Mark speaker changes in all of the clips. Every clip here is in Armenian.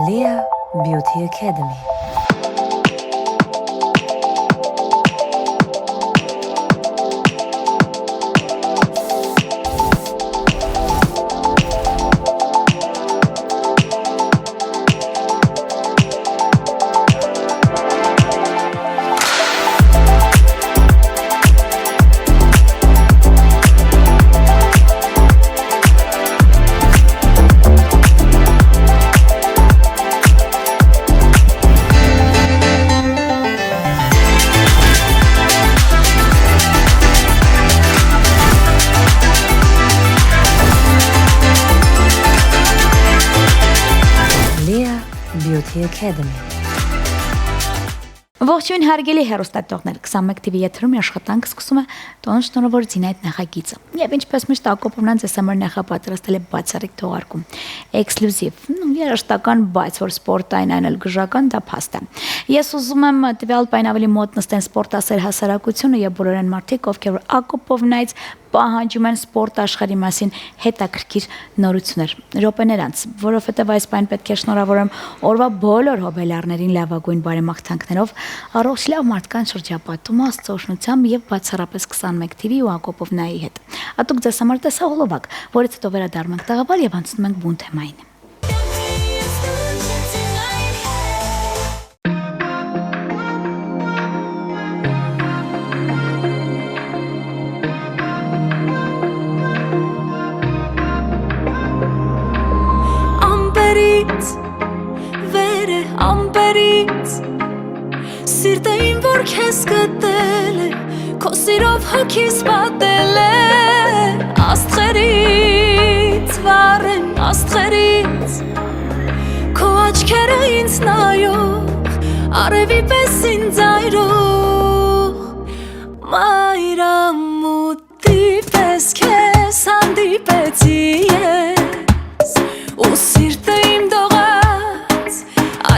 Speaker 1: Leah Beauty Academy. Beauty Academy.
Speaker 2: Ողջույն հարգելի հեռուստադիտողներ, 21 TV եթերում աշխատանք սկսում է տոն շնորհավոր Զինայդ նախագիծը։ Եվ ինչպես միշտ Ակոպովնան ձեզ համար նախապատրաստել է բացառիկ թողարկում, էքսկլյուզիվ, երաժշտական, բայց որ սպորտային այն էլ գժական դա փաստ է։ Ես ուզում եմ տվյալ պայն ավելի մոտ նստեն սպորտասեր հասարակությունը եւ բոլոր այն մարդիկ, ովքեր Ակոպովնայից պահանջում են սպորտ աշխարհի մասին հետաքրքիր նորություններ, րոպեներ անց, որովհետև այս պայն պետք է շնորհավորեմ օրվա բոլոր հոբելյարներին լավագույն բարեմաղթանքներով, առողջ լավ մարդկանց շրջապատում, Աստծո օգնությամբ եւ բացառապես 21 TV ու Ակոպովնայի հետ։ Ատուկ ձեզ համար տեսահոլովակ, որից հետո վերադառնանք տաղավար եւ անցնում ենք բուն թեմային։
Speaker 3: Ամպերից սիրտը իմ որ քեզ գտել է քո սիրով հոգիս պատել է աստղերից վառեն աստղերից քո աչքերը ինձ նայող արևի պես ինձ այրող մայրամուտի պես քեզ հանդիպեցի ես ու սիրտը իմ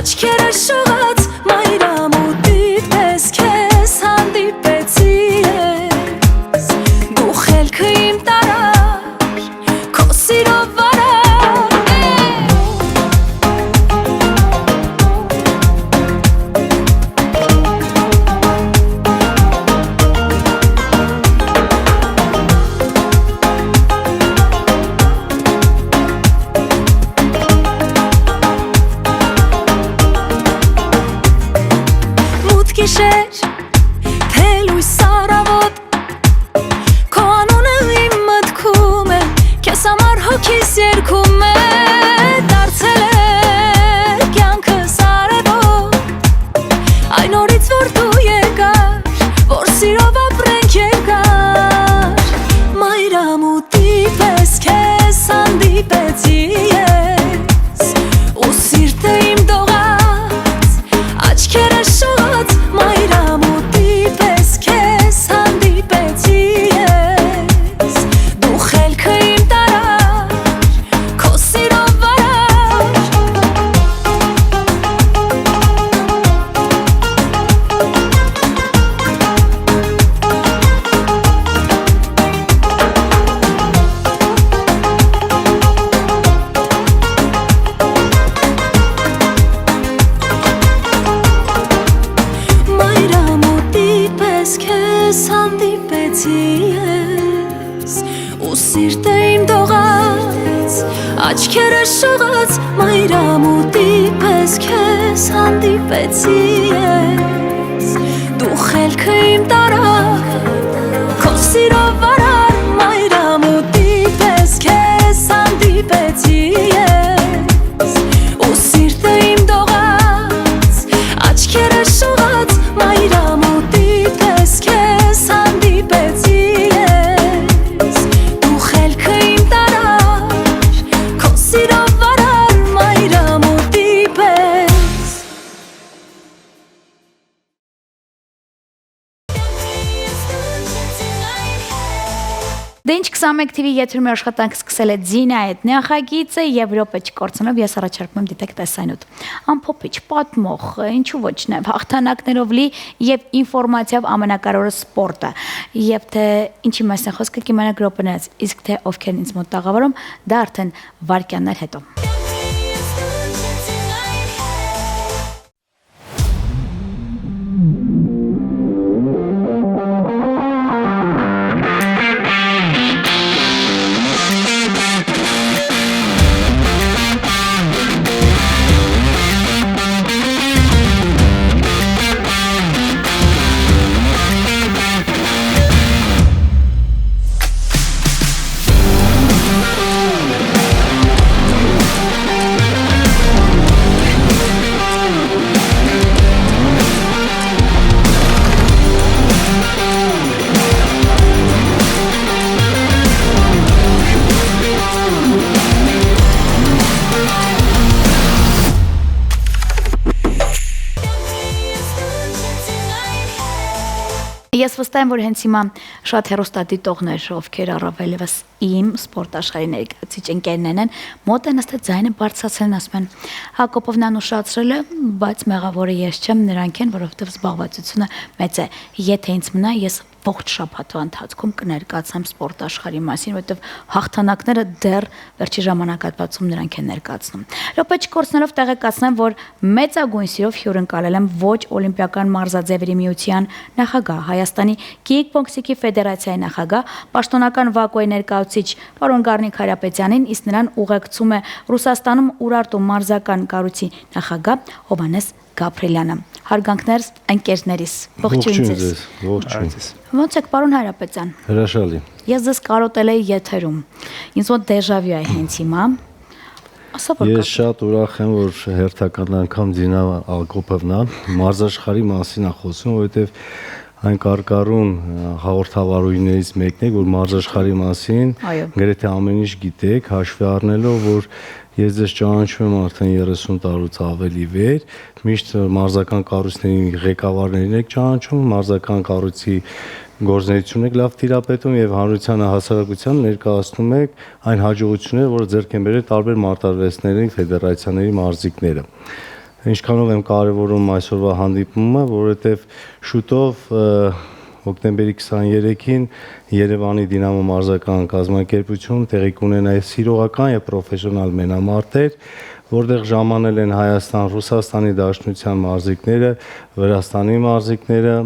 Speaker 3: աչքերը շողաց մայրամուտի պես քեզ հանդիպեցի ես դու խելքը իմ տարար քո սիրով վարար Գիշեր, թե լույս առավոտ քո անունը իմ մտքում է քեզ համար հոգիս երգում է դարձել է կյանքս արևոտ այն օրից որ դու եկար որ սիրով ապրենք երկար մայրամուտի պես քեզ հանդիպեցի ես ու սիրտը իմ դողաց աչքերը շողաց մայրամուտի պես քեզ հանդիպեցի ես դու խելքը իմ տարար քո սիրով վարար հանդիպեցի ես ու սիրտը իմ դողաց աչքերը շողաց մայրամուտի պես քեզ հանդիպեցի ես դու խելքը իմ տարար քո սիրով վարար մայրամուտի պես քեզ հանդիպեցի ես ու սիրտը իմ դողաց աչքերը շողաց մայրամուտի պես քեզ հանդիպեցի ես դու խելքը իմ տարար քո սիրով վարար մայրամուտի պես
Speaker 2: Դե ինչ 21 TV եթերում աշխատանք սկսել է Զինայդ նախագիծը եւ րոպե չկորցնով ես առաջարկում եմ դիտեք տեսանյութ։ Ամփոփիչ, պատմող, ինչու ոչ նաեւ հաղթանակներով լի եւ ինֆորմացիայով ամենակարևորը սպորտը։ Եվ թե ինչի մասին է խոսքը կիմանաք րոպեներից, իսկ թե ովքեր ինձ մոտ տաղավարում, դա արդեն վայրկյաններ հետո։ Ես վստահ եմ, որ հենց հիմա շատ հեռուստադիտողներ, ովքեր առավել եւս իմ սպորտ աշխարհի ներկայացիչ ընկերներն են, մոտ են ըստ ձայնը բարձրացրել, ասում են Հակոբովն անուշացրել է, բայց մեղավորը ես չեմ, նրանք են, որովհետեւ զբաղվածությունը մեծ է։ Եթե ինձ մնա, ես ողջ շաբաթվա ընթացքում կներկայացնեմ սպորտ աշխարհի մասին, որովհետև հաղթանակները դեռ վերջի ժամանակահատվածում նրանք են ներկայացնում։ Րոպե չկորցնելով տեղեկացնեմ, որ մեծագույն սիրով հյուրընկալել եմ ոչ օլիմպիական մարզաձևերի միության նախագահ, Հայաստանի Կիկբոքսինգի ֆեդերացիայի նախագահ, պաշտոնական Վակոյի ներկայացուցիչ պարոն Գառնիկ Հարապետյանին, իսկ նրան ուղեկցում է Ռուսաստանում Ուրարտու մարզական կառույցի նախագահ Հովհաննես Գաբրելյանը։ Հարգանքներ ընկերներիս։ Ողջույն ձեզ։
Speaker 4: Ողջույն։
Speaker 2: Ոնց եք, պարոն Հարապետյան։
Speaker 4: Հրաշալի։
Speaker 2: Ես ձեզ կարոտել էի եթերում։ Ինձ մոտ դեժավյու է հենց հիմա։ Ասա որ
Speaker 4: Ես շատ ուրախ եմ, որ հերթական անգամ Դինա Ակոպովնա մարզաշխարհի մասին է խոսում, որովհետև այն կարկառուն հաղորդավարույներից մեկն է, որ մարզաշխարհի մասին գրեթե ամեն ինչ գիտեք, հաշվի առնելով, որ ես ձեզ ճանաչում եմ արդեն 30 տարուց ավելի վեր, միշտ մարզական կառույցների ղեկավարներին եք ճանաչում, մարզական կառույցի գործունեություն եք լավ տիրապետում եւ հանրությանը հասարակության ներկայացնում եք այն հաջողությունները, որը ձեռք են բերել տարբեր մարտարվեստների, ֆեդերացիաների մարզիկները։ Ինչքանով եմ կարևորում այսօրվա հանդիպումը, որովհետեւ շուտով հոկտեմբերի 23-ին Երևանի Դինամո մարզական կազմակերպություն տեղի կունենա սիրողական եւ պրոֆեսիոնալ մենամարտեր, որտեղ ժամանել են Հայաստան, Ռուսաստանի Դաշնության մարզիկները, Վրաստանի մարզիկները,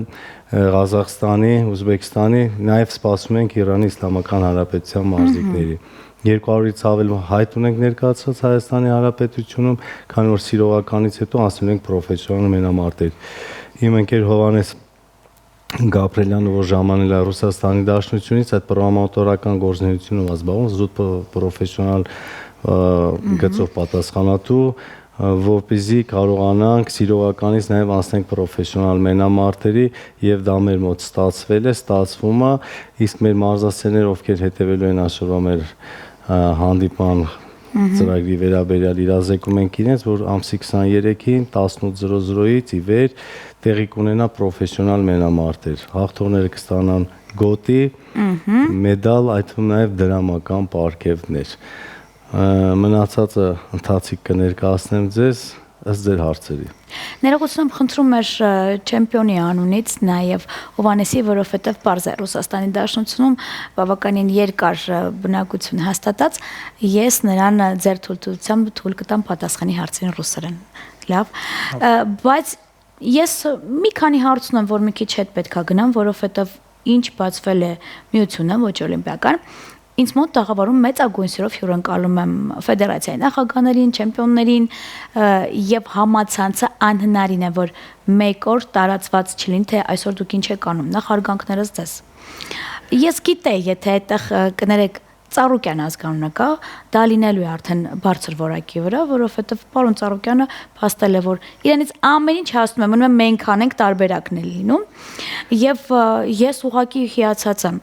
Speaker 4: Ղազախստանի, Ուզբեկստանի, նաեւ սպասում ենք Իրանի Իսլամական Հանրապետության մարզիկների։ 200-ից ավել հայտ ունենք ներկայացած Հայաստանի Հանրապետությունում, քանի որ սիրողականից հետո անցնում ենք պրոֆեսիոնալ մենամարտեր։ Իմ ընկեր Հովհաննես Գաբրելյանը, որ ժամանել է Ռուսաստանի Դաշնությունից, այդ պրոմոտորական գործունեությունով զբաղվում, զուտ պրոֆեսիոնալ գծով պատասխանատու, որպեսզի կարողանանք սիրողականից նաև անցնենք պրոֆեսիոնալ մենամարտերի եւ դա մեր մոտ ստացվել է, ստացվում է, իսկ մեր մարզասերներ, ովքեր հետևելու են այսօրվա մեր հանդիպման ծրագրի վերաբերյալ իրազեկում ենք իրենց, որ ամսի 23-ին 18:00-ից ի վեր տեղի կունենա պրոֆեսիոնալ մենամարտեր։ Հաղթողները կստանան գոտի, մեդալ, այդ թվում նաև դրամական պարգևներ։ Մնացածը ընթացիկ կներկայացնեմ ձեզ ըստ ձեր հարցերի։
Speaker 2: Ներողություն եմ խնդրում մեր չեմպիոնի անունից, նաև Հովհաննեսի, որովհետև պարզ է Ռուսաստանի Դաշնությունում բավականին երկար բնակություն հաստատած, ես նրան ձեր թույլտվությամբ թույլ կտամ պատասխանի հարցերին ռուսերեն։ Լավ, բայց ես մի քանի հարց ունեմ, որ մի քիչ հետ պետք է գնամ, որովհետև ինչ բացվել է միությունը, ոչ օլիմպիական, ինձ մոտ տաղավարում մեծագույն սիրով հյուրընկալում եմ ֆեդերացիայի նախագահներին, չեմպիոններին եւ համացանցը անհնարին է, որ մեկ օր տարածված չլինի, թե այսօր դուք ինչ եք անում, նախ հարգանքներս ձեզ։ Ես գիտեի, եթե այդտեղ կներեք Ծառուկյան ազգանունը կա, դա լինելու է արդեն բարձր որակի վրա, որովհետև պարոն Ծառուկյանը փաստել է, որ իրենից ամեն ինչ հասնում է, մնում է մենք անենք տարբերակն է լինում, եւ ես ուղղակի հիացած եմ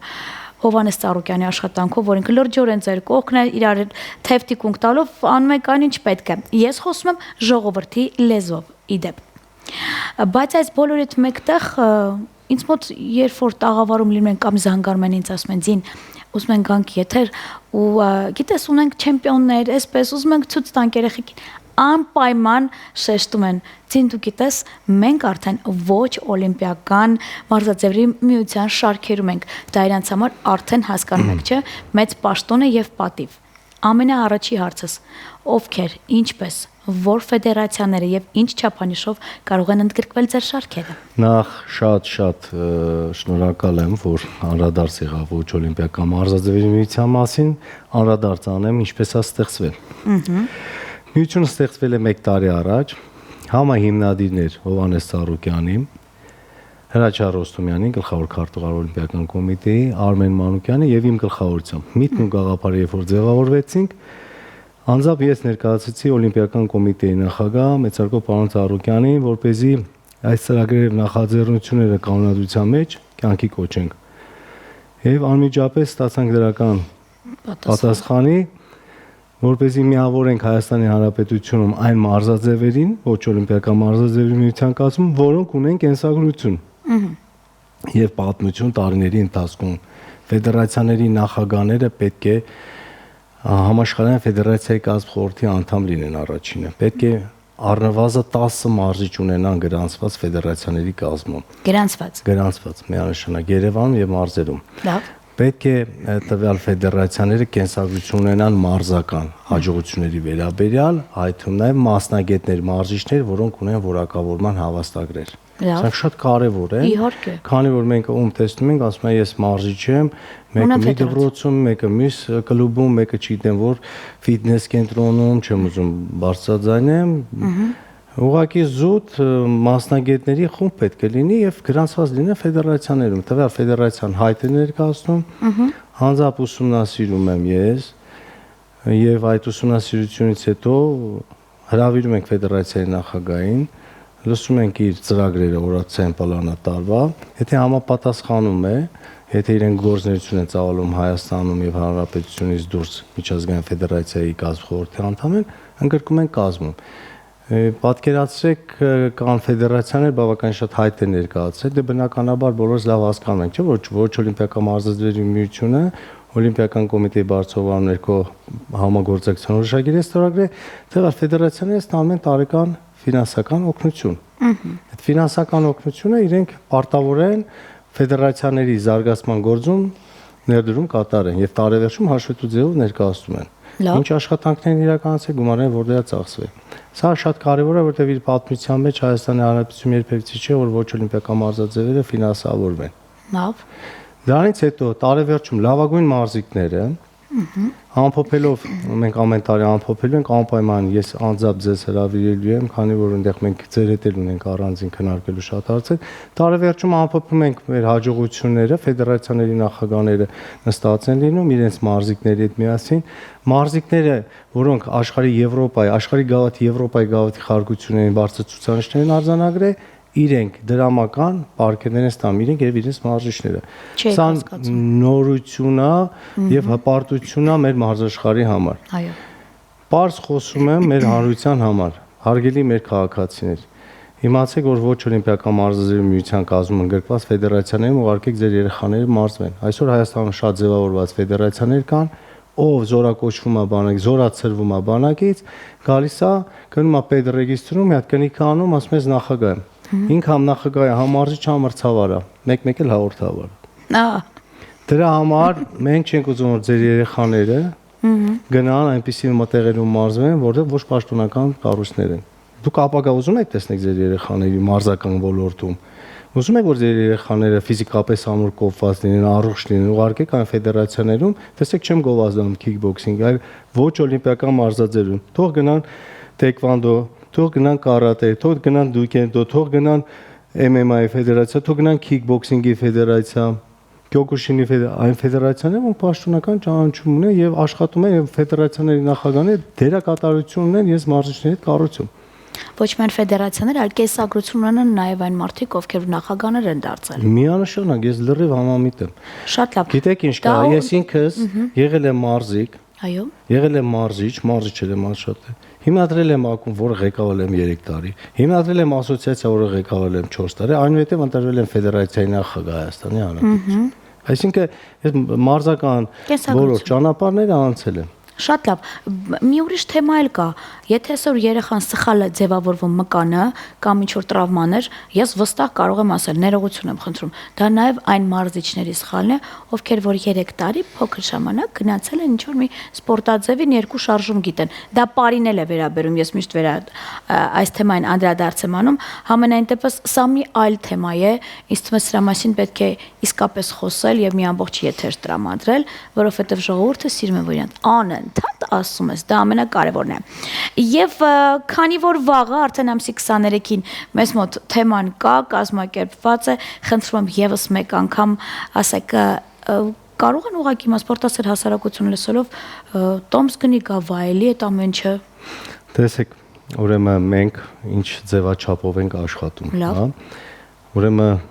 Speaker 2: Հովհաննես Ծառուկյանի աշխատանքով, որ ինքը լրջորեն ձեր կողքն է, իրար թեփտիկունք տալով անում եք այն ինչ պետք է։ Ես խոսում եմ ժողովրդի լեզվով, իդեպ։ Բայց այս բոլորիդ մեկտեղ ինձ մոտ երբ որ տաղավարում լինում են կամ զանգարում են ինձ ասում են ձին ուզում ենք գանք եթեր ու գիտես ունենք չեմպիոններ, այսպես ուզում ենք ցույց տանք երեխեքին, անպայման շեշտում են ձին դու գիտես մենք արդեն ոչ օլիմպիական մարզաձևերի միության շարքերում ենք, դա իրանց համար արդեն հասկանում եք, չէ՞, մեծ պաշտոն է եւ պատիվ։ Ամենաառաջի հարցս ովքեր, ինչպես, որ ֆեդերացիաները եւ ինչ չափանիշով կարող են ընդգրկվել ձեր շարքերը։
Speaker 4: Նախ շատ շնորհակալ եմ, որ անդրադարձ եղավ ոչ օլիմպիական մարզաձևերի միության մասին, անդրադարձ անեմ ինչպես է ստեղծվել։ Միությունը ստեղծվել է 1 տարի առաջ, համահիմնադիրներ Հովհաննես Ծառուկյանի, Հրաչյա Ռոստոմյանի, գլխավոր քարտուղար օլիմպիական կոմիտեի, Արմեն Մանուկյանի եւ իմ գլխավորությամբ։ Միտն ու գաղափարը երբ որ ձևավորվեցինք, անձամբ ես ներկայացրեցի օլիմպիական կոմիտեի նախագահ մեծարգո պարոն Ծառուկյանին, որպեսզի այս ծրագրերի նախաձեռնությունները կանոնադրության մեջ կյանքի կոչենք։ Եվ անմիջապես ստացանք դրական պատասխանի, որպեսզի միավորենք Հայաստանի Հանրապետությունում այն մարզաձևերին, ոչ օլիմպիական մարզաձևերի միության կազմում, որոնք ունեն կենսագրություն։ եւ պատմություն տարիների ընթացքում ֆեդերացիաների նախագահները պետք է համաշխարհային ֆեդերացիայի կազմող խորհրդի անդամ լինեն առաջինը։ Պետք է առնվազն 10 մարզիչ ունենան գրանցված ֆեդերացիաների կազմում։ Գրանցված միանշանակ Երևանում եւ մարզերում։
Speaker 2: Լավ։
Speaker 4: Պետք է տվյալ ֆեդերացիաները կենսագրություն ունենան մարզական հաջողությունների վերաբերյալ, այդ թվում նաև մասնագետներ, մարզիչներ, որոնք ունեն որակավորման հավաստագրեր։ Սա շատ կարևոր է։
Speaker 2: Իհարկե։
Speaker 4: Քանի որ մենք ում տեսնում ենք, ասում են ես մարզիչ եմ, մեկը մի դպրոցում, մեկը մյուս կլուբում, մեկը չգիտեմ որ ֆիթնես կենտրոնում, չեմ ուզում բարձրաձայնեմ։ Ուղղակի զուտ մասնագետների խումբ պետք է լինի եւ գրանցված լինի ֆեդերացիաներում։ Տվյալ ֆեդերացիան հայտ է ներկայացնում, հանձնապ ուսումնասիրում եմ ես եւ այդ ուսումնասիրությունից հետո հրավիրում ենք ֆեդերացիայի նախագահին, լսում ենք իր ծրագրերը, օրացիային պլանը տարվա, եթե համապատասխանում է, եթե իրեն գործունեություն են ծավալում Հայաստանում եւ Հանրապետությունից դուրս միջազգային ֆեդերացիայի կազմող խորհրդի անդամ են, ընդգրկում են կազմում։ Պատկերացրեք կան ֆեդերացիաներ բավականին շատ հայտ է ներկայացել, դե բնականաբար բոլորս լավ հասկանում ենք, չէ՞ որ ոչ օլիմպիական մարզաձևերի միությունը, օլիմպիական կոմիտեի բարձրավարում ներքո համագործակցության օրոշագիր է ստորագրել, թե ֆեդերացիաները ստանում են տարեկան ֆինանսական օգնություն։ Այդ ֆինանսական օգնությունը իրենք պարտավոր են ֆեդերացիաների զարգացման գործում ներդրում կատարեն եւ տարեվերջում հաշվետու ձևով ներկայացնում են։ Ինչ աշխատանքներ իրականացել, գումարները որտեղ ծախսվել։ Սա շատ կարևոր է, որտեղ իր պատմության մեջ Հայաստանի Հանրապետությունը երբևէ չէ, որ ոչ օլիմպիական մարզաձևերը ֆինանսավորվեն։
Speaker 2: Լավ։
Speaker 4: Դրանից հետո տարեվերջում լավագույն մարզիկները ամփոփելով մենք ամեն տարի ամփոփելու ենք անպայման ես անձամբ ձեզ հրավիրելու եմ, քանի որ այնտեղ մենք ձեր հետ էլ ունենք առանձին քննարկելու շատ հարցեր։ Տարեվերջում ամփոփում ենք մեր հաջողությունները, ֆեդերացիաների նախագահները նստած են լինում իրենց մարզիկների հետ միասին, մարզիկները, որոնք աշխարհի գավաթի Եվրոպայի գավաթի խաղարկություններին բարձր ցուցանիշներ են արձանագրել, իրենք դրամական պարգևներ են ստանում, իրենք եւ իրենց մարզիչները։ Սա նորություն է եւ հպարտություն է մեր մարզաշխարհի համար։
Speaker 2: Այո։
Speaker 4: Պարզ խոսում եմ մեր հանրության համար, հարգելի մեր քաղաքացիներ։ Իմացեք, որ ոչ օլիմպիական մարզաձևերի միության կազմում ընդգրկված ֆեդերացիաներում ուղարկեք ձեր երեխաները մարզվեն։ Այսօր Հայաստանում շատ ձևավորված ֆեդերացիաներ կան, ով զորակոչվում է բանակից, զորացրվում է բանակից, գալիս է, գնում է պետրեգիստրում, մի հատ կնիկ անում, ասում է նախագահ եմ։ Ինքան նախագահը համարժիչ համարցավար է, մեկ էլ հաղորդավար։ Դրա համար մենք չենք ուզում որ ձեր երեխաները գնան այնպիսի մտեղերում մարզվեն, որտեղ ոչ պաշտոնական կառույցներ են։ Դուք ապագա ուզում եք տեսնել ձեր երեխաների մարզական ոլորտում։ Ուզում եք որ ձեր երեխաները ֆիզիկապես ամուր կոփված լինեն, առողջ լինեն, ուղարկեք այն ֆեդերացիաներում, տեսեք չեմ գովազդանում քիքբոքսինգ, այլ ոչ օլիմպիական մարզաձևերում։ Թող գնան տեքվանդո, թող գնան կարատե, թող գնան դուկենդո, թող գնան MMA-ի ֆեդերացիա, թող գնան քիքբոքսինգի ֆեդերացիա, Կյոկուշինի այն ֆեդերացիաները, որ պաշտոնական ճանաչում ունեն եւ աշխատում են եւ ֆեդերացիաների նախագահները դերակատարություն ունեն ես մարզիչների հետ կառույցում։
Speaker 2: Ոչ միայն ֆեդերացիաներ, այլ կեսագրություն ունեն նաև այն մարդիկ, ովքեր նախագահներ են դարձել։
Speaker 4: Միանշանակ ես լրիվ համամիտ եմ։
Speaker 2: Շատ լավ։
Speaker 4: Գիտեք ինչ կա, ես ինքս եղել եմ մարզիկ։
Speaker 2: Այո։
Speaker 4: Եղել եմ մարզիչ եմ շատ։ Հիմնադրել եմ ակումբ, որը ղեկավարել եմ 3 տարի։ Հիմնադրել եմ ասոցիացիա, որը ղեկավարել եմ 4 տարի, այնուհետև ընտրվել եմ ֆեդերացիայի նախագահ Հայաստանի Հանրապետությունում։ Այսինքն ես մարզական բոլոր ճանապարհները անցել եմ։
Speaker 2: Շատ լավ։ Մի ուրիշ թեմա էլ կա։ Եթե այսօր երեխան սխալ է ձևավորվում մկանը կամ ինչ-որ տրավմաներ, ես վստահ կարող եմ ասել, ներողություն եմ խնդրում։ Դա նաև այն մարզիչների սխալն է, ովքեր որ 3 տարի փոքր ժամանակ գնացել են ինչ-որ մի սպորտաձևին 2 շարժում գիտեն։ Դա պարին էլ է վերաբերում, ես միշտ այս թեմային անդրադարձ եմ անում, համենայն դեպս սա մի այլ թեմա է, ինձ թվում է սրա մասին պետք է իսկապես խոսել եւ մի ամբողջ եթեր տրամադրել, որովհետեւ ժողովուրդը սիրում է որ իրանք անընդհատ ասում ես, դա ամենակարևորն է։ Եվ քանի որ վաղը արդեն ամսի 23-ին մեզ մոտ թեման կա, կազմակերպված է, խնդրում եմ եւս մեկ անգամ ասեք, կարող են ուղղակի սպորտասեր հասարակություն լսելով տոմս գնի գա վայելի այդ ամեն ինչը։
Speaker 4: Տեսեք, ուրեմն մենք ինչ ձևաչափով ենք աշխատում, հա։ Ուրեմն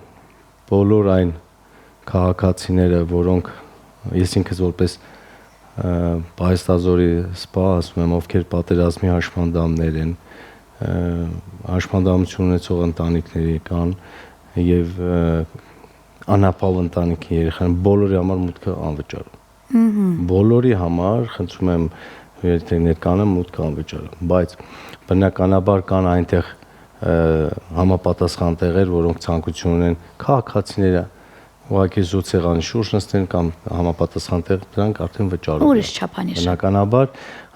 Speaker 4: բոլոր այն քաղաքացիները, որոնք ես ինքս որպես Պայստազորի սպա ասում եմ, ովքեր պատերազմի հաշմանդամներ են, հաշմանդամություն ունեցող ընտանիքների կան եւ անապավ ընտանիքի երեխան, բոլորի համար մուտքը անվճար է։ Բոլորի համար, խնդրում եմ, եթե ներկանեմ մուտքը անվճար է, բայց բնականաբար կան այնտեղ համապատասխան տեղեր, որոնք ցանկություն ունեն քաղաքացիները ուղղակի զուտ սեղանի շուրջ նստեն կամ համապատասխան տեղ դրանք արդեն վճարում են։
Speaker 2: Ուրիշ չափանիշ։
Speaker 4: Բնականաբար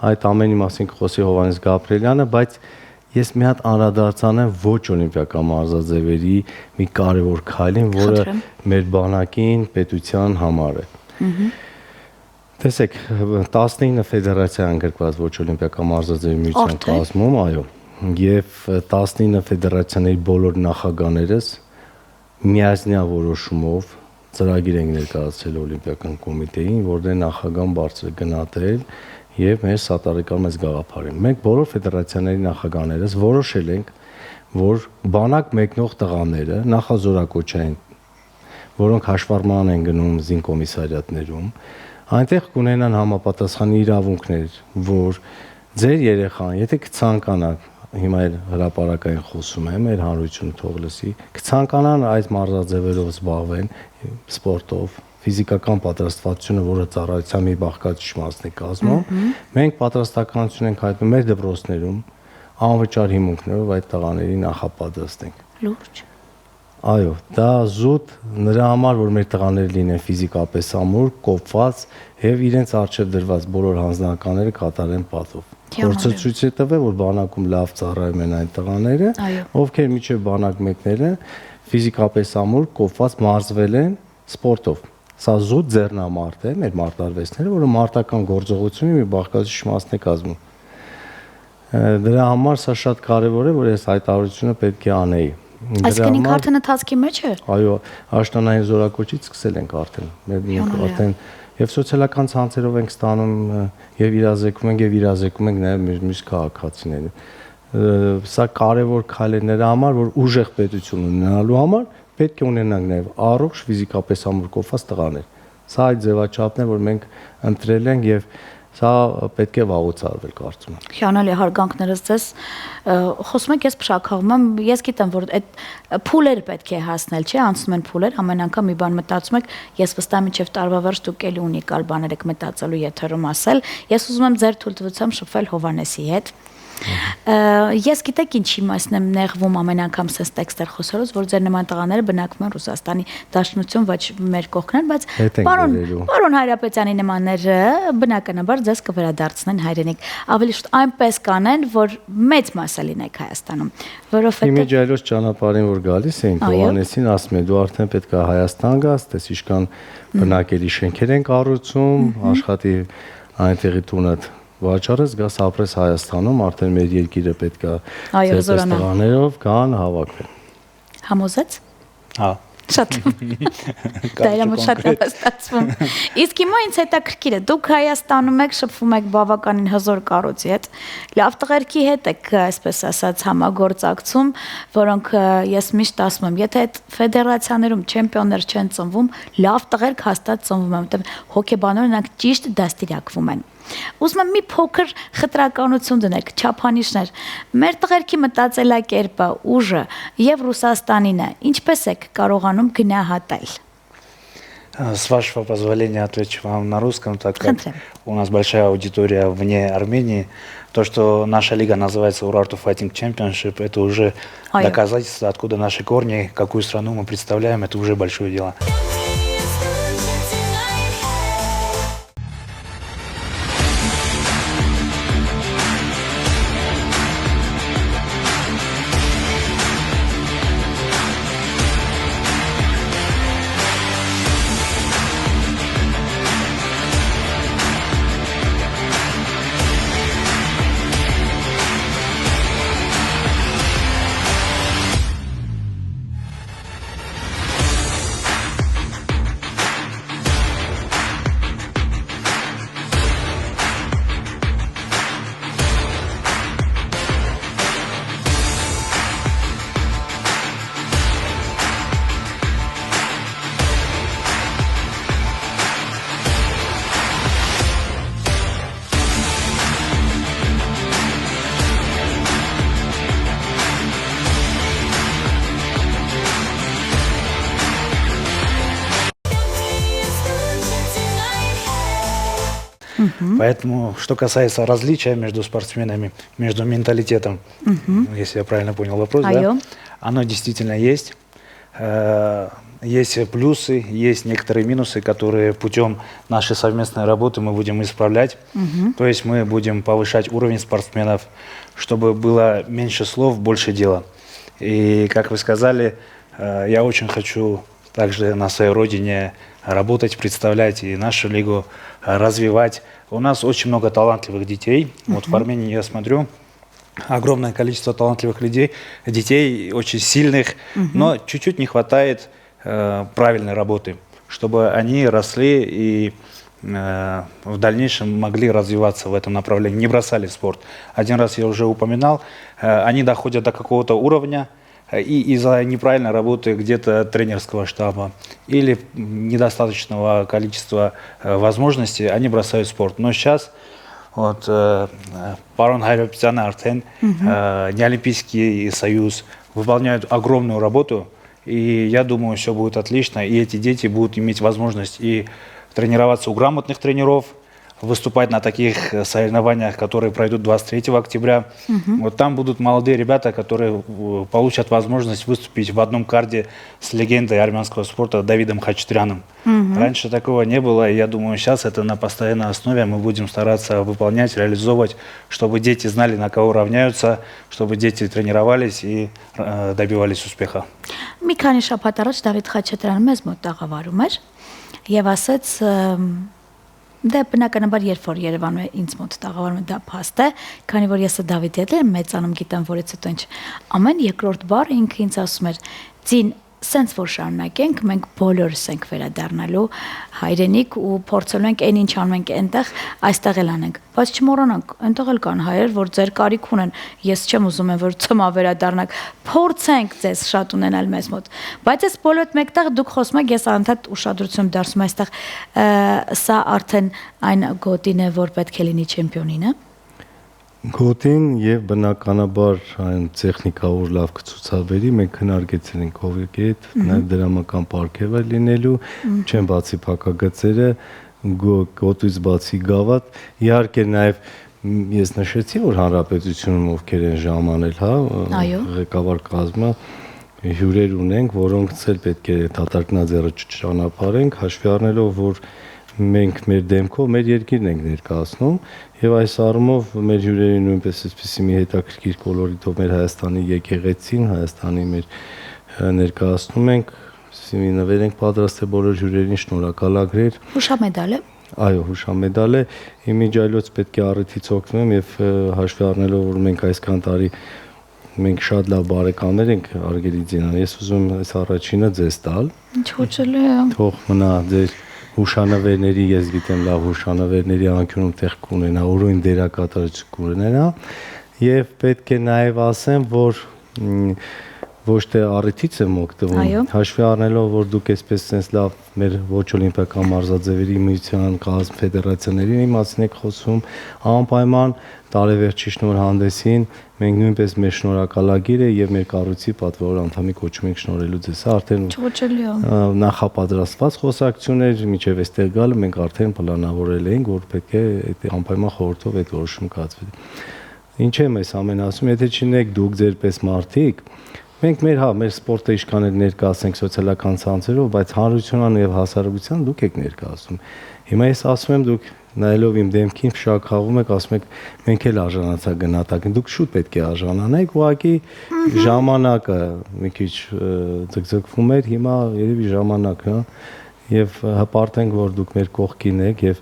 Speaker 4: այդ ամենի մասին կխոսի Հովհաննես Գաբրիելյանը, բայց ես մի հատ անդրադարձանեմ ոչ օլիմպիական մարզաձևերի մի կարևոր քայլին, որը մեր բանակին, պետության համար է։ Տեսեք, 19 ֆեդերացիա ընդգրկված ոչ օլիմպիական մարզաձևի միության կազմում, այո, եւ 19 ֆեդերացիաների բոլոր նախագահներս միասնյա որոշումով ծրագիր են ներկայացրել օլիմպիական կոմիտեին, որտեղ նախագահան բարձր գնահատել եւ մեր սատարեկան մեծ գաղափարին։ Մենք բոլոր ֆեդերացիաների նախագահներս որոշել ենք, որ բանակ մեկնող տղաները նախազորակոչային, որոնք հաշվառման են գնում զինկոմիսարիատներում, այնտեղ կունենան համապատասխան իրավունքներ, որ ձեր երեխան, եթե կցանկանա, հիմա էլ հրապարակային խոսում եմ, մեր հանրությունը թող լսի, կցանկանան այս մարզաձևերով զբաղվեն, սպորտով, ֆիզիկական պատրաստվածությունը, որը ծառայության մի բաղկացուցիչ մասն է կազմում, մենք պատրաստականություն ենք հայտնում մեր դպրոցներում անվճար հիմունքներով այդ տղաներին նախապատրաստենք։
Speaker 2: Լուրջ։
Speaker 4: Այո, դա զուտ նրա համար, որ մեր տղաները լինեն ֆիզիկապես ամուր, կոփված եւ իրենց արժեվ դրված բոլոր հանձնարարականները կատարեն պատով։ Փորձը ցույց է տվել, որ բանակում լավ ծառայում են այն տղաները, ովքեր միջև բանակ մեկները ֆիզիկապես ամուր, կոփված մարզվել են սպորտով։ Սա զուտ ձեռնամարտ է, մեր մարտարվեստները, որը մարտական գործողությունի մի բաղկացուցիչ մասն է կազմում։ Դրա համար սա շատ կարևոր է, որ այս հայտարարությունը պետք է անեի։
Speaker 2: Այսինքն ինքը արդեն ընթացքի մեջ է։
Speaker 4: Այո, աշտանային զորակոչից սկսել ենք արդեն։ Մենք արդեն եւ սոցիալական ցանցերով ենք ստանում եւ իրազեկում ենք նաեւ մեր մյուս քաղաքացիներին։ Սա կարևոր քայլ է նրա համար, որ ուժեղ պետություն ունենալու համար պետք է ունենանք նաեւ առողջ ֆիզիկապես ամուր կոփված տղաներ։ Սա այդ ձևաչափն է, որ մենք ընտրել ենք եւ սա պետք է վաղուց արվել, կարծում եմ։
Speaker 2: Հիանալի հարգանքներս ձեզ խոսում եք, ես փշակաղում եմ, ես գիտեմ, որ այդ փուլեր պետք է հասնել, չէ, անցնում են փուլեր, ամեն անգամ մի բան մտածում եք, ես վստահ եմ մինչև տարվա վերջ դուք էլի ունիկալ բաներ եք մտածելու եթերում ասել, ես ուզում եմ ձեր թույլտվությամբ շփվել Հովհաննեսի հետ։ Ես գիտեք ինչի մասն եմ նեղվում ամեն անգամ սենց տեքստեր խոսելուց, որ ձեր նման տղաները բնակվում են Ռուսաստանի Դաշնություն, ոչ մեր կողքն են, բայց պարոն Հայրապետյանի նմանները բնականաբար ձեզ կվերադարձնեն հայրենիք։ Ավելի շուտ այնպես կանեն, որ մեծ մասը լինեք Հայաստանում, որովհետեւ
Speaker 4: Իմիջայլոց ճանապարհին որ գալիս էին, Հովհաննեսին ասում են, դու արդեն պետք է Հայաստան գաս, տես ինչքան բնակելի շենքեր են կառուցում, աշխատի այնտեղի տունը վաճառես, գաս ապրես Հայաստանում, արդեն մեր երկիրը պետք է ձեր տղաներով կան հավաքվեն։
Speaker 2: Համոզեց։
Speaker 5: Հա։
Speaker 2: Շատ։ Դա իմ շատ հստացվում։ Իսկ հիմա ինձ հետաքրքիր է, դուք Հայաստանում եք, շփվում եք բավականին հզոր կառույցի հետ, լավ տղերքի հետ եք, այսպես ասած, համագործակցում, որոնք ես միշտ ասում եմ, եթե այդ ֆեդերացիաներում չեմպիոններ չեն ծնվում, լավ տղերք հաստատ ծնվում են, որտեղ հոկեբանորը նրանք ճիշտ դաստիարակվում են։ Ուզում եմ մի փոքր խտրականություն դնեք, չափանիշներ։ Մեր տղերքի մտածելակերպը, ուժը եւ Ռուսաստանինը ինչպես եք կարողանում գնահատել։
Speaker 5: С вашего позволения отвечу вам на русском, так как у нас большая аудитория вне Армении. То, что наша лига называется Urartu Fighting Championship, это уже доказательство, откуда наши корни, какую страну мы представляем, это уже большое дело. Поэтому, что касается различия между спортсменами, между менталитетом, если я правильно понял вопрос, да, оно действительно есть. Есть плюсы, есть некоторые минусы, которые путем нашей совместной работы мы будем исправлять. То есть мы будем повышать уровень спортсменов, чтобы было меньше слов, больше дела. И, как вы сказали, я очень хочу также на своей родине работать, представлять и нашу лигу, развивать. У нас очень много талантливых детей. Вот в Армении я смотрю, огромное количество талантливых детей, очень сильных, но чуть-чуть не хватает правильной работы, чтобы они росли и в дальнейшем могли развиваться в этом направлении, не бросали спорт. Один раз я уже упоминал, они доходят до какого-то уровня, и из-за неправильной работы где-то тренерского штаба или недостаточного количества возможностей они бросают спорт. Но сейчас вот Парон Хайрапетян Артен, Неолимпийский союз выполняют огромную работу, и я думаю, все будет отлично, и эти дети будут иметь возможность и тренироваться у грамотных тренеров, выступать на таких соревнованиях, которые пройдут 23 октября. Вот там будут молодые ребята, которые получат возможность выступить в одном карде с легендой армянского спорта Давидом Хачатряном. Раньше такого не было, и я думаю, сейчас это на постоянной основе мы будем стараться выполнять, реализовывать, чтобы дети знали, на кого равняются, чтобы дети тренировались и добивались успеха.
Speaker 2: Մի քանի շաբաթ առաջ Դավիթ Խաչատրյանը մեզ մոտ տաղավարում էր եւ ասաց Դա բնականաբար երբ որ Երևանում է ինձ մոտ տաղավարում դա փաստ է, քանի որ ես Դավիթի հետ եմ մեծանում գիտեմ, որից հետո ինչ ամեն երկրորդ բառ ինքը ինձ ասում էր «Ձին սենց որ շարունակենք, մենք բոլորս ենք վերադառնալու հայրենիք ու փորձելու ենք այն ինչ անում ենք այնտեղ, այստեղ էլ անենք, բայց չմոռանանք, այնտեղ էլ կան հայեր, որ ձեր կարիք ունեն, ես չեմ ուզում եմ որ ցմա վերադառնաք, փորձենք ձեզ շատ ունենալ մեզ մոտ, բայց այս բոլորդ մեկտեղ դուք խոսում եք, ես անընդհատ ուշադրություն դարձնում այստեղ, սա արդեն այն գոտին է, որ պետք է լինի չեմպիոնինը։
Speaker 4: Գոտին եւ բնականաբար այն տեխնիկավոր լավ կցուցաբերի, մենք քննարկեցին ենք ովի հետ, նաեւ դրամական պարգևը լինելու, չեն բացի փակագծերը, գոտուից բացի գավաթ, իհարկե նաեւ ես նշեցի, որ հանրապետությունում ովքեր են ժամանել, հա, ղեկավար կազմը հյուրեր ունենք, որոնց էլ պետք է դատարկնաձեռը ճանապարհենք, հաշվի առնելով, որ մենք մեր դեմքով մեր երկիրն ենք ներկայացնում եւ այս առումով մեր հյուրերի նույնպես այսպեսի մի հետաքրքիր կոլորիտով մեր Հայաստանի եկեղեցին, Հայաստանի մեր ներկայացնում ենք, այսպեսի նվեր ենք պատրաստել բոլոր հյուրերին, շնորհակալագրեր։
Speaker 2: Հուշամեդալ է։
Speaker 4: Այո, հուշամեդալ է։ Իմիջայլոց պետք է առիթից օգնվեմ եւ հաշվի առնելով, որ մենք այսքան տարի մենք շատ լավ բարեկամներ ենք Արգելիձինան, ես ուզում եմ այս առաջինը ձեզ տալ։
Speaker 2: Ինչ հոճելի է։
Speaker 4: Թող մնա ձեր հուշանվերների, ես գիտեմ լավ հուշանվերների անկյունում տեղ կունենա, օրոյն դերակատարություն կունենա եւ պետք է նաեւ ասեմ, որ ոչ թե առիթից եմ օգտվում, հաշվի առնելով, որ դուք այսպես sense լավ մեր ոչ օլիմպիական մարզաձևերի միության կազմ ֆեդերացիաներին իմացին եք խոսում, անպայման տարեվերջի շնորհանդեսին մենք նույնպես մեր շնորհակալագիրը եւ մեր կառույցի պատվավոր անդամի կոչում ենք շնորհելու ձեզ, արդեն նախապատրաստված խոսակցություններ միջև այստեղ գալը մենք արդեն պլանավորել էինք, որ պետք է այդ անպայման խորհրդով այդ որոշում կայացվի։ Ինչ եմ այս ամեն ասում, եթե չնեք դուք ձերպես մարդիկ, մենք մեր սպորտը իշքան էլ ներկայացնենք սոցիալական ցանցերով, բայց հանրությանն եւ հասարակության դուք եք ներկայացնում։ Հիմա ես ասում եմ դուք նայելով իմ դեմքին շաքաղում եք, ասում եք մենք էլ արժանացա գնահատակին, դուք շուտ պետք է արժանանաք, ուղղակի ժամանակը մի քիչ ձգձգվում էր, հիմա երևի ժամանակը, եւ հպարտենք, որ դուք մեր կողքին եք եւ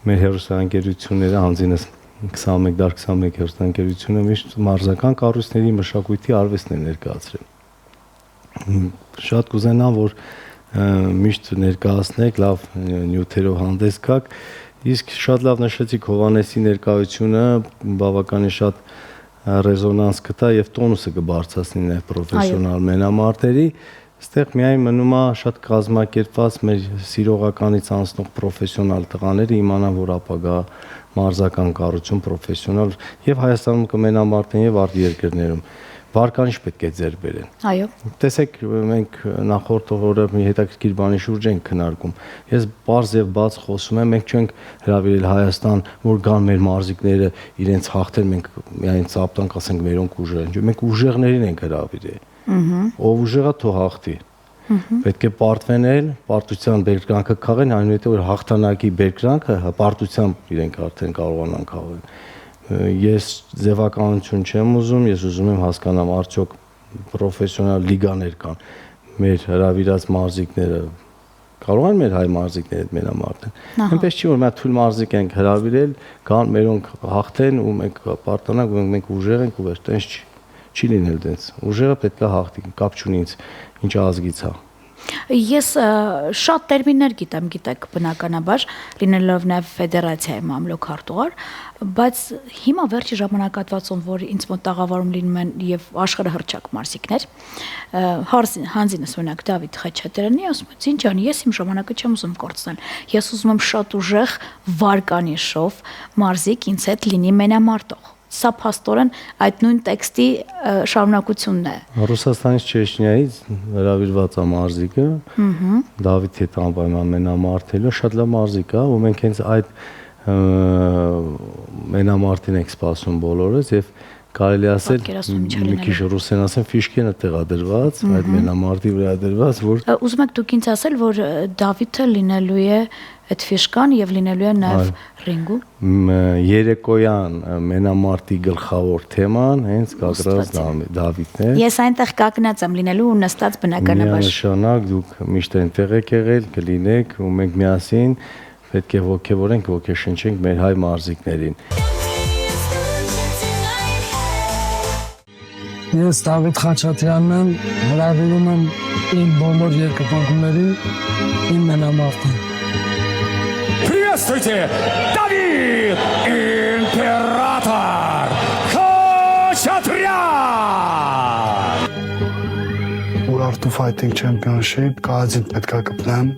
Speaker 4: մեր հերոսաընկերությունները հանձինս 21 դար 21 հերոսաընկերությունը միշտ մարզական կառույցների մշակույթի արվեստն է ներկայացրել։ Շատ կուզենամ, որ միշտ ներկայացնեք, լավ նյութերով հանդես գաք, իսկ շատ լավ նշեցիք Հովանեսի ներկայությունը բավականին շատ ռեզոնանս կտա եւ տոնուսը կբարձրացնի նաեւ պրոֆեսիոնալ մենամարտերի, այստեղ միայն մնում է շատ կազմակերպված մեր սիրողականից անցնող պրոֆեսիոնալ տղաները իմանան, որ ապագա մարզական կառույցում պրոֆեսիոնալ եւ Հայաստանում կմենամարտեն եւ արտերկրներում։ վարկանիշ պետք է ձեռք բերեն։
Speaker 2: Այո։
Speaker 4: Տեսեք, մենք նախորդ օրը մի հետաքրքիր բանի շուրջ ենք քննարկում։ Ես բարձ եւ բաց խոսում եմ, մենք չենք հրավիրել Հայաստան, որ գան մեր մարզիկները իրենց հաղթեն, մենք միայն ծապտանք, ասենք մերոնք ուժեղ են։ Մենք ուժեղներին ենք հրավիրել։ Ով ուժեղա թող հաղթի։ Պետք է պարտվենել, պարտության բերկրանքը քաղեն, այնուհետև որ հաղթանակի բերկրանքը պարտությամբ իրենք արդեն կարողանան քաղել։ Ես ձևականություն չեմ ուզում, ես ուզում եմ հասկանամ արդյոք պրոֆեսիոնալ լիգաներ կան, մեր հրավիրած մարզիկները կարող են մեր հայ մարզիկները այդ մենամարտեն։ Այնպես չի որ մենք թույլ մարզիկ ենք հրավիրել, կան մերոնք հաղթեն ու մենք պարտանանք ու մենք ուժեղ ենք ու վերջ, տենց չի լինել տենց։ Ուժեղը պետք է հաղթի, կապ չունի ինձ ինչ ազգից է։
Speaker 2: Ես շատ տերմիններ գիտեմ, գիտեք, բնականաբար, լինելով նաև ֆեդերացիայի մամլոք հարտուղար, բայց հիմա վերջի ժամանակատվածում, որ ինձ մոտ տաղավարում լինում են եւ աշխարհահռչակ մարզիկներ, հանձինս օրինակ Դավիթ Խաչատրյանի ասում է, «Ցինջան, ես իմ ժամանակը չեմ ուզում կորցնել։ Ես ուզում եմ շատ ուժեղ վարկանիշով մարզիկ ինձ հետ լինի մենամարտող»։ Սա փաստորեն այդ նույն տեքստի շարունակությունն է։
Speaker 4: Ռուսաստանից Չեչնիայից հրավիրված է մարզիկը, Դավիթ հետ անպայման մենամարտելու, շատ լավ մարզիկ է, ու մենք հենց այդ մենամարտին ենք սպասում բոլորս եւ կարելի ասել մի քիչ ռուսեն ասեմ ֆիշկենը տեղադրված, այդ մենամարտի վրա դրված, որ
Speaker 2: ուզում եք դուք ինձ ասել, որ Դավիթը լինելու է այդ ֆիշկան եւ լինելու է նաեւ ռինգում։
Speaker 4: Երեկոյան մենամարտի գլխավոր թեման հենց կադրած Դավիթն է։
Speaker 2: Ես այնտեղ կակնած եմ լինելու ու նստած բնականաբար։
Speaker 4: Միանշանակ դուք միշտ այնտեղ եք եղել, կլինեք ու մենք միասին պետք է ոգևորենք, ոգեշնչենք մեր հայ մարզիկներին։
Speaker 6: Ես Դավիթ Խաչատրյանն եմ, հրավիրում եմ իմ բոլոր երկրպագուներին իմ մենամարտին։
Speaker 7: Приветствуйте, Давид Император Խաչատրյան!
Speaker 6: Urartu Fighting Championship կազին պետք է կպնեմ։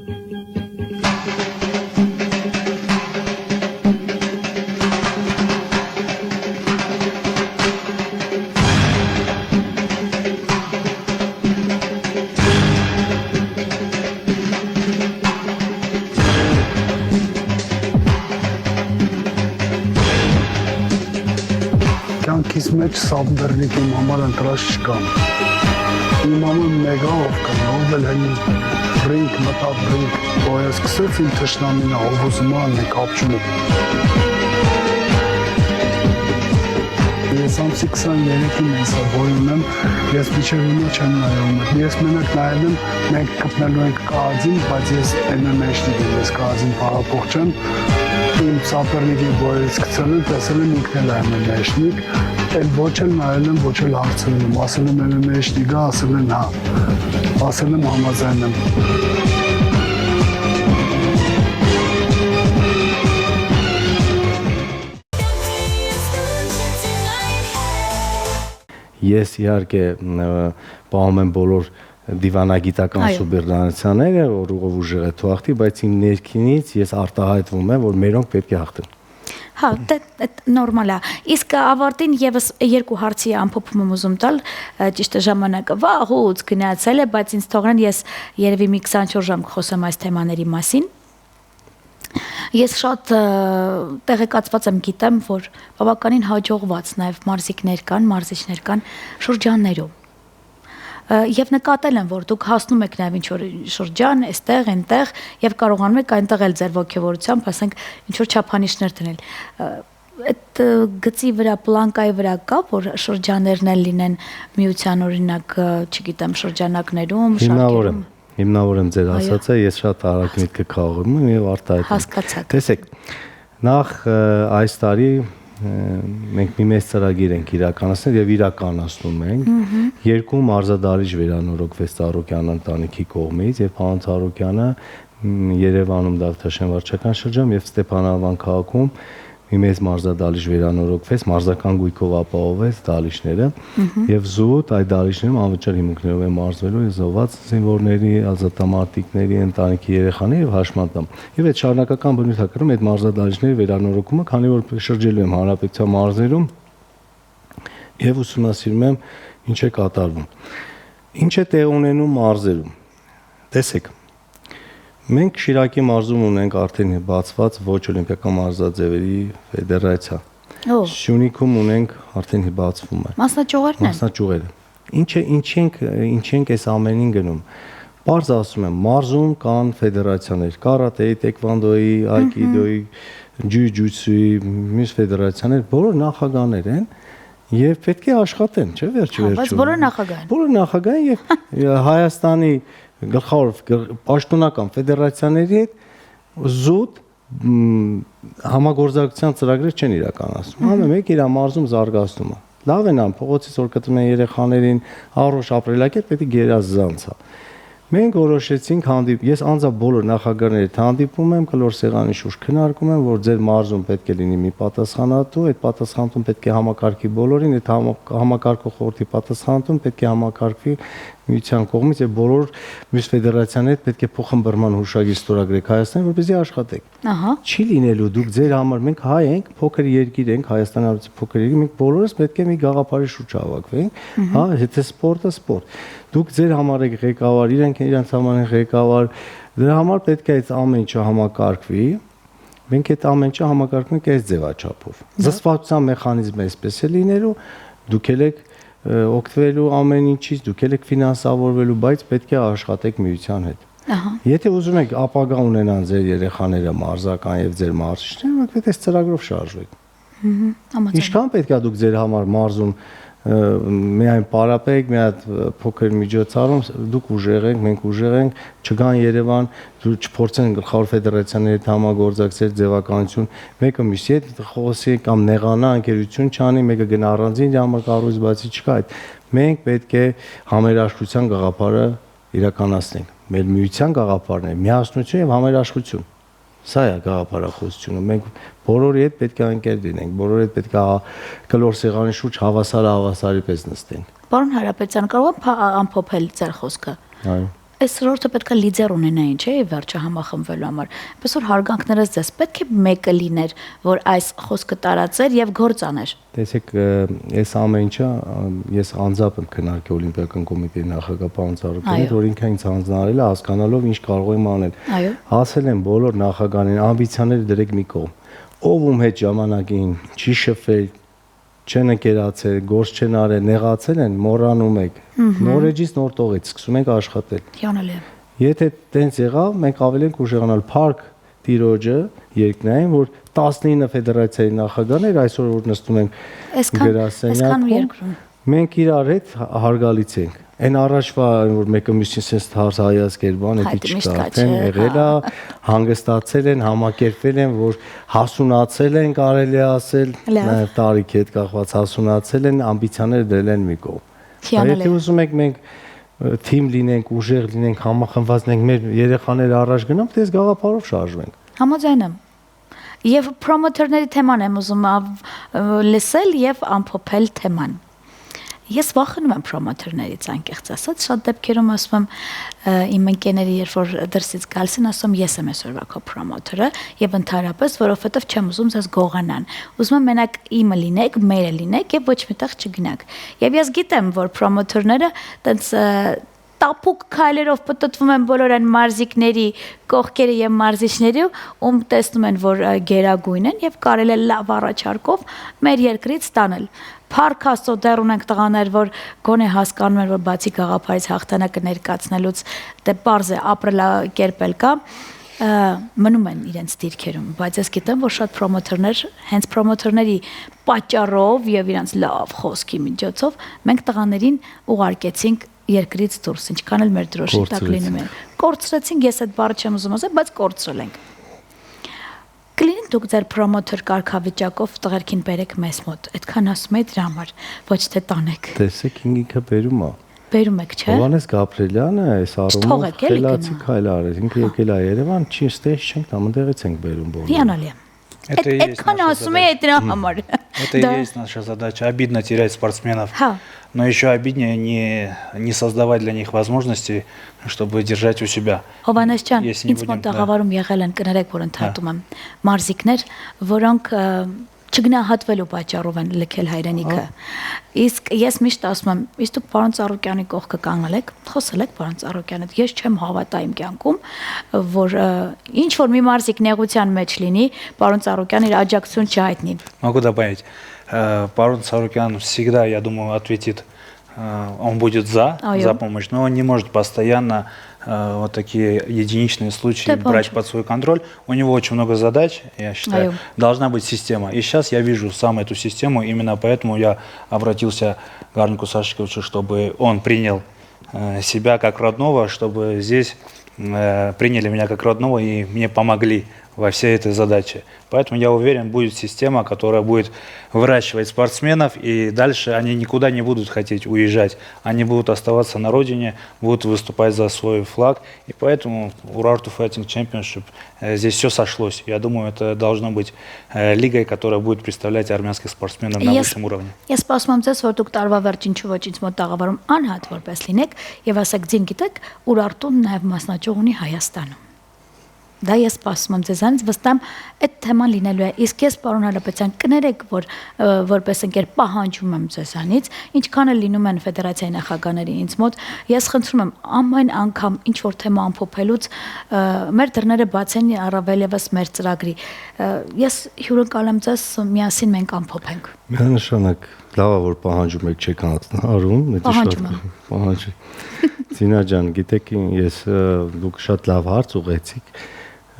Speaker 6: Կյանքիս մեջ Սաբդերնիկի համար ընտրած չկամ։ Իմ համար մեգա ով կան, ով էլ հենի ռինգ, մտավ ռինգ, ոյը սկսեց իմ թշնամին ով ուզում է անե կապ չունի։ Ես ամսի 23-ին հեսա բոյում եմ, ես միջև հիմա չեմ նայում, ես մենակ նայել եմ, մենք կպնելու ենք կազին, բայց ես MMA-շնիկ եմ, ես կազին պարապող չեմ, իմ սապերնիկի բոյից կցել եմ, տեսել եմ ինքն էլ MMA-շնիկ, էլ ոչ էլ նայել եմ, ոչ էլ հարցել եմ, ասել եմ MMA-շնիկը, ասել են հա, ասել եմ համաձայն եմ։
Speaker 4: Ես իհարկե պահում եմ բոլոր դիվանագիտական սուբերդանացիաները, որ ուղղով ուժեղ է թողի, բայց իմ ներքինից ես արտահայտվում եմ, որ մերոնք պետք է հաղթեն։
Speaker 2: Հա, դա նորմալ է։ Իսկ ավարտին եւս երկու հարցի ամփոփում եմ ուզում տալ, ճիշտ է ժամանակը վաղուց գնացել է, բայց ինձ թողան ես երևի մի 24 ժամ կխոսեմ այս թեմաների մասին։ Ես շատ տեղեկացված եմ, գիտեմ, որ բավականին հաջողված նաև մարզիկներ կան, մարզիչներ կան շրջաններում։ Եվ նկատել եմ, որ դուք հասնում եք նաև ինչ-որ շրջան, այստեղ, այնտեղ, եւ կարողանում եք այնտեղ էլ ձեր ոգևորությամբ, ասենք, ինչ-որ չափանիշներ դնել։ Այդ գծի վրա, պլանկայի վրա կա, որ շրջաններն էլ լինեն միության օրինակ, չգիտեմ, շրջանակներում, շարքերում։
Speaker 4: Հիմնավորեմ ձեր ասածը, ես շատ արագ միտքը քաղում եմ եւ արտահայտում։
Speaker 2: Հասկացա։
Speaker 4: Տեսեք, նախ այս տարի մենք մի մեծ ծրագիր ենք իրականացնել եւ իրականացնում ենք։ Երկու մարզադահլիճ վերանորոգվեց Ծառուկյան ընտանիքի կողմից եւ Պարոն Ծառուկյանը Երևանում Դավթաշեն վարչական շրջան եւ Ստեփանավան քաղաքում մի մեծ մարզադահլիճ վերանորոգվեց, մարզական գույքով ապահովեց դահլիճները եւ զուտ այդ դահլիճներում անվճար հիմունքներով են մարզվելու զոհված զինվորների, ազատամարտիկների, ընտանիքի երեխաների եւ հաշմանդամ։ Եվ այդ շարունակական բնույթակրում այդ մարզադահլիճների վերանորոգումը, քանի որ շրջելու եմ հանրապետության մարզերում եւ ուսումնասիրում եմ ինչ է կատարվում։ Ինչ է տեղ ունենում մարզերում։ Տեսեք, մենք Շիրակի մարզում ունենք արդեն բացված ոչ օլիմպիական մարզաձևերի ֆեդերացիա։ Շյունիքում ունենք արդեն բացվում է։
Speaker 2: Մասնաճյուղերն են։
Speaker 4: Մասնաճյուղերը։ Ինչ ենք այս ամենին գնում։ Պարզ ասում եմ, մարզում կան ֆեդերացիաներ, կարատեի, տեքվանդոյի, այկիդոյի, ջուջուցուի, մյուս ֆեդերացիաներ, բոլոր նախագահներ են եւ պետք է աշխատեն, չէ՞ վերջում։
Speaker 2: Բայց բոլոր նախագահ են։
Speaker 4: Բոլոր նախագահ են եւ Հայաստանի գլխավոր պաշտոնական ֆեդերացիաների հետ զուտ համագործակցության ծրագրեր չեն իրականացնում։ Ամեն մեկ իր մարզում զարգացնում է։ Լավ են ան փողոցից որ գտնում են երեխաներին առողջ ապրելակերպ, պետք է գերազանցա։ Մենք որոշեցինք ես անձամբ բոլոր նախագահների հետ հանդիպում եմ, կլոր սեղանի շուրջ քննարկում եմ, որ ձեր մարզում պետք է լինի մի պատասխանատու, այդ պատասխանատուն պետք է համակարգի բոլորին, այդ համակարգող խորհրդի պատասխանատուն պետք է համակարգվի միության կողմից եւ բոլոր մյուս ֆեդերացիաները պետք է փոխհմբռնման հուշագիր ստորագրեք Հայաստանի, որպեսզի աշխատեք։
Speaker 2: Ահա։
Speaker 4: Չի լինելու դուք ձեր համար, մենք հայ ենք, փոքր երկիր ենք, Հայաստանի հարավից փոքր երկիր, մենք բոլորս պետք է մի գաղափարի շուրջ հավաքվենք, հա, եթե սպորտը սպորտ։ Դուք ձեր համար եք ղեկավար, իրենց համար են ղեկավար, դրա համար պետք է այդ ամեն ինչը համակարգվի։ Մենք այդ ամեն ինչը համակարգում ենք այս ձևաչափով։ Զսպվածության մեխանիզմը այսպես է լինելու, դուք եք օգտվելու ամեն ինչից, դուք եք ֆինանսավորվելու, բայց պետք է աշխատեք միության հետ։
Speaker 2: Ահա։
Speaker 4: Եթե ուզում եք ապագա ունենան ձեր երեխաները մարզական եւ ձեր մարզիչները, եք պետք է ծրագրով շարժվեք։ Ինչքան պետք է դուք ձեր համար մարզում միայն պարապեք, մի հատ փոքր միջոցառում, դուք ուժեղ եք, մենք ուժեղ ենք, չգան Երևան, դու չփորձեն գլխավոր ֆեդերացիաների հետ համագործակցել ձևականություն, մեկը մյուսի հետ խոսի կամ նեղանա, ընկերություն չանի, մեկը գնա առանձին համար կառույց բացի չկա այդ։ Մենք պետք է համերաշխության գաղափարը իրականացնենք։ Մեր միության գաղափարն է միասնություն եւ համերաշխություն։ Սա է գաղափարախոսությունը։ Մենք բոլորի հետ պետք է անկեր լինենք, բոլորի հետ պետք է կլոր սեղանի շուրջ հավասարի պես նստենք։
Speaker 2: Պարոն Հարապետյան, կարող եմ ամփոփել ձեր խոսքը։
Speaker 4: Այո։
Speaker 2: Այս ռորտը պետք է լիդեր ունենային, չէ՞, վերջը համախմբվելու համար։ Պես որ հարգանքներս ձեզ պետք է մեկը լիներ, որ այս խոսքը տարածեր եւ գործ աներ։
Speaker 4: Տեսեք, այս ամեն ինչը ես անձամբ եմ քննարկել Օլիմպիական կոմիտեի նախագահ պարոն Ծառուկյանից, որ ինքը ինձ հանձնարարել է հասկանալով ինչ կարող եմ անել։
Speaker 2: Այո։
Speaker 4: Ասել են բոլոր նախագահներին, ամբիցիաները դրեք մի կողմ։ Ով ում հետ ժամանակին չի շփվել, չեն ընկերացել, գործ չեն արել, նեղացել են, մոռանում եք։ Նոր էջից նոր տողից սկսում ենք աշխատել։
Speaker 2: Հիանալի է։
Speaker 4: Եթե տենց եղավ, մենք ավելի ենք ուժեղանալ Փարք տիրոջը երկնային, որ 19 ֆեդերացիայի նախագահներ այսօր որ նստում են գրասենյակում, մենք իրար հետ հարգալից ենք։ Այն առաջվա որ մեկը մյուսին sense հարց հայացք էր բան, դա չկա, արդեն եղել է, հանգստացել են, համակերպվել են, որ հասունացել են, կարելի է ասել, տարիքի հետ կախված հասունացել են, ամբիցիաները դրել են մի կողմ։ Եթե ուզում եք մենք թիմ լինենք, ուժեղ լինենք, համախմբված լինենք, մեր երեխաները առաջ գնան, դες գաղափարով շարժվենք։
Speaker 2: Համաձայն եմ։ Եվ պրոմոտորների թեման եմ ուզում լսել եւ ամփոփել թեման։ Ես վախենում եմ պրոմոտորներից, անկեղծ ասած, շատ դեպքերում ասում եմ իմ ընկերների, երբ որ դրսից գալիս են, ասում ես եմ այսօրվա քո պրոմոտորը եւ ընդհանրապես, որովհետեւ չեմ ուզում ձեզ գողանան։ Ուզում եմ մենակ իմը լինեք, մերը լինեք եւ ոչ միտեղ չգնաք։ Եվ ես գիտեմ, որ պրոմոտորները տենց տապուկ քայլերով պատտվում են բոլոր այն մարզիկների կողքերը եւ մարզիչների, ում տեսնում են, որ գերագույն են եւ կարելի է լավ առաջարկով մեր երկրից ստանել։ Փառք Աստծո դեռ ունենք տղաներ, որ գոնե հասկանում են, որ բացի գաղափարից հաղթանակը ներկայացնելուց դե պարզ է ապրելակերպել կա, մնում են իրենց դիրքերում, բայց ես գիտեմ, որ շատ պրոմոտորներ, հենց պրոմոտորների պատճառով եւ իրենց լավ խոսքի միջոցով մենք տղաներին ուղարկեցինք երկրից դուրս, ինչքան էլ մեր դրոշի տակ լինում են։ Կորցրեցինք, ես այդ բառը չեմ ուզում ասել, բայց կորցրել ենք։ Կլինի դուք ձեր պրոմոտոր կարգավիճակով տղերքին բերեք մեզ մոտ, այդքան ասում եք դրա համար, ոչ թե տանեք։
Speaker 4: Տեսեք, ինքը բերում է։
Speaker 2: Բերում եք, չէ՞։
Speaker 4: Հովհաննես Գաբրիելյանը այս առումով խելացի քայլ արել, ինքը եկել է Երևան, չի ստեղ չենք, ամենտեղից ենք бերում բոլորը։
Speaker 2: Հիանալի է։ Այդքան ասում եք դրա համար։
Speaker 5: Это и есть наша задача. Обидно терять спортсменов, но еще обиднее не создавать для них возможности, чтобы держать у себя.
Speaker 2: Հովհաննես ջան, ինձ մոտ աղավարում եղել են, կներեք, որ ընդհատում եմ մարզիկներ, որոնք չգնահատվելու պատճառով են լքել հայրենիքը։ Իսկ ես միշտ ասում եմ, իսկ դուք պարոն Ծառուկյանի կողքը կանգնել եք, խոսել եք պարոն Ծառուկյանի հետ, ես չեմ հավատա իմ կյանքում, որ ինչ որ մի մարզիկ նեղության մեջ լինի, պարոն Ծառուկյանը իր աջակցություն չհայտնի։
Speaker 5: Могу добавить, парон Сарукян всегда, я думаю, ответит, он будет за помощь, но он не может постоянно вот такие единичные случаи брать под свой контроль. У него очень много задач, я считаю, должна быть система. И сейчас я вижу сам эту систему, именно поэтому я обратился к Гарнику Сашковичу, чтобы он принял себя как родного, чтобы здесь приняли меня как родного и мне помогли во всей этой задаче. Поэтому я уверен, будет система, которая будет выращивать спортсменов, и дальше они никуда не будут хотеть уезжать. Они будут оставаться на родине, будут выступать за свой флаг. И поэтому Urartu Fighting Championship, здесь все сошлось. Я думаю, это должно быть лигой, которая будет представлять армянских спортсменов на высшем уровне.
Speaker 2: Ես սպասում եմ ձեզ, որ դուք տարվա վերջին չոչից մոտ տաղավարում անհատ որպես լինեք եւ ասեք ձին գիտեք, Urartu-ն նաեւ մասնաճյուղ ունի Հայաստանում։ Դա ես սպասում եմ ձեզանից, վստահ եմ այդ թեման լինելու է։ Իսկ ես պարոն Հարապետյան կներեք, որ որպես ընկեր պահանջում եմ ձեզանից, ինչքան էլ լինում են ֆեդերացիայի նախագահների ինձ մոտ, ես խնդրում եմ ամեն անգամ ինչ որ թեմա ամփոփելուց մեր դռները բաց են առավել եւս մեր ծրագրի։ Ես հյուրընկալ եմ ձեզ, միասին մենք ամփոփենք։
Speaker 4: Միանշանակ լավ է որ պահանջում եք չեք արում, դա շատ պահանջ։ Զինա ջան, գիտեք, դուք շատ լավ հարց ուղեցիք։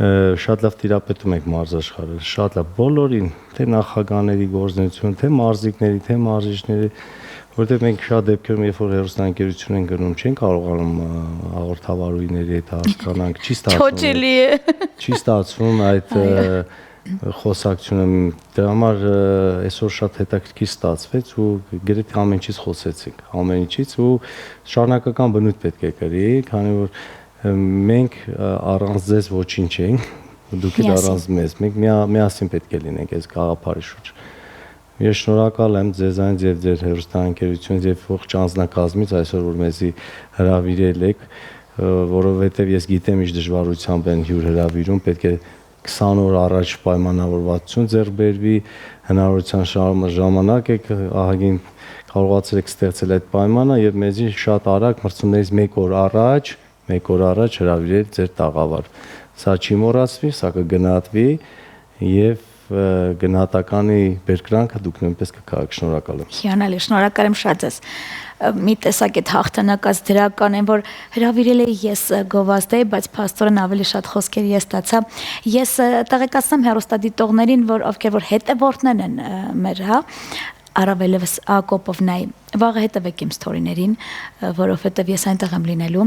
Speaker 4: Շատ լավ տիրապետում եք մարզաշխարհը, շատ լավ բոլորին, թե նախագահների գործունեություն, թե մարզիկների, թե մարզիչների, որտեղ մենք շատ դեպքերում, երբ որ հեռուստաընկերություն են գնում, չեն կարողանում հաղորդավարուհիների հետ հասկանանք, չի ստացվում այդ խոսակցությունը, դրա համար այսօր շատ հետաքրքիր ստացվեց ու գրեթե ամեն ինչից խոսեցինք, ամեն ինչից ու շարունակական բնույթ պետք է կրի, քանի որ մենք առանց ձեզ ոչինչ ենք, դուք եք առանց մեզ, մենք միասին պետք է լինենք այս գաղափարի շուրջ։ Ես շնորհակալ եմ ձեզանից եւ ձեր հեռուստաընկերությունից եւ ողջ անձնակազմից այսօր որ մեզի հրավիրել եք, որովհետեւ ես գիտեմ ինչ դժվարությամբ են հյուր հրավիրում, պետք է 20 օր առաջ պայմանավորվածություն ձեռք բերվի, հնարավորության ժամանակ եք ահագին կարողացել եք ստեղծել այդ պայմանը եւ մեզի շատ արագ մրցումներից 1 օր առաջ հրավիրել ձեր տաղավար։ Սա չի մոռացվի, սա կգնահատվի եւ գնահատականի բերկրանքը դուք նույնպես կկարեք։ Շնորհակալ եմ։
Speaker 2: Հիանալի, շնորհակալ եմ շատ ձեզ։ Մի տեսակ այդ հաղթանակած դրական են, որ հրավիրել էի ես գովազդեի, բայց փաստորեն ավելի շատ խոսքեր ես ստացա։ Ես տեղեկացնեմ հեռուստադիտողներին, որ ովքեր որ հետևորդներ են մեր, առավելևս Ակոպովնայի, վաղը հետևեք իմ սթորիներին, որովհետև ես այնտեղ եմ լինելու,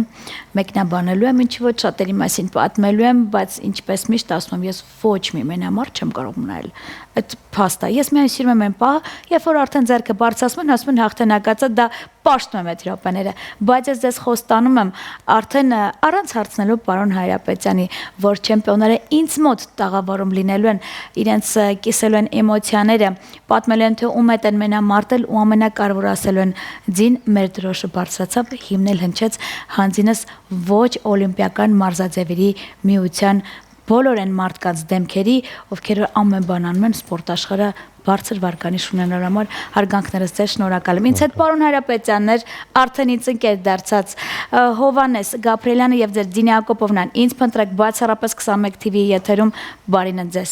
Speaker 2: մեկնաբանելու եմ, ինչի ոչ շատերի մասին պատմելու եմ, բայց ինչպես միշտ ասում եմ, ես ոչ մի մենամարդ չեմ կարող մնալ։ Այդ փաստա, ես միայն սիրում եմ այն պահը, երբ որ արդեն ձեռքը բարձրացնում են, ասում են հաղթանակածը, դա պաշտում եմ այդ րոպեները, բայց ես ձեզ խոստանում եմ, արդեն առանց հարցնելու պարոն Հայրապետյանի, որ չեմպիոնները ինձ մոտ տաղավարում լինելու են, իրենց կիսելու են էմոցիաները, պատմելու են թե ում հետ են մենամարտել ու ամենակարևորը ասելու են ձին մեր դրոշը բարձրացավ, հիմնել հնչեց հանձինս ոչ օլիմպիական մարզաձևերի միության բոլոր են մարդկանց դեմքերի, ովքեր ամեն բան անում են սպորտ աշխարհը բարձր վարկանիշ ունենալու համար, հարգանքներս ձեզ շնորհակալ եմ։ Ինձ հետ պարոն Հայրապետյաններ, արդեն ինձ ընկեր դարձած Հովհաննես Գաբրիելյանը եւ ձեր Դինա Ակոպովնան, ինձ փնտրեք բացառապես 21 TV եթերում, բարին ձեզ։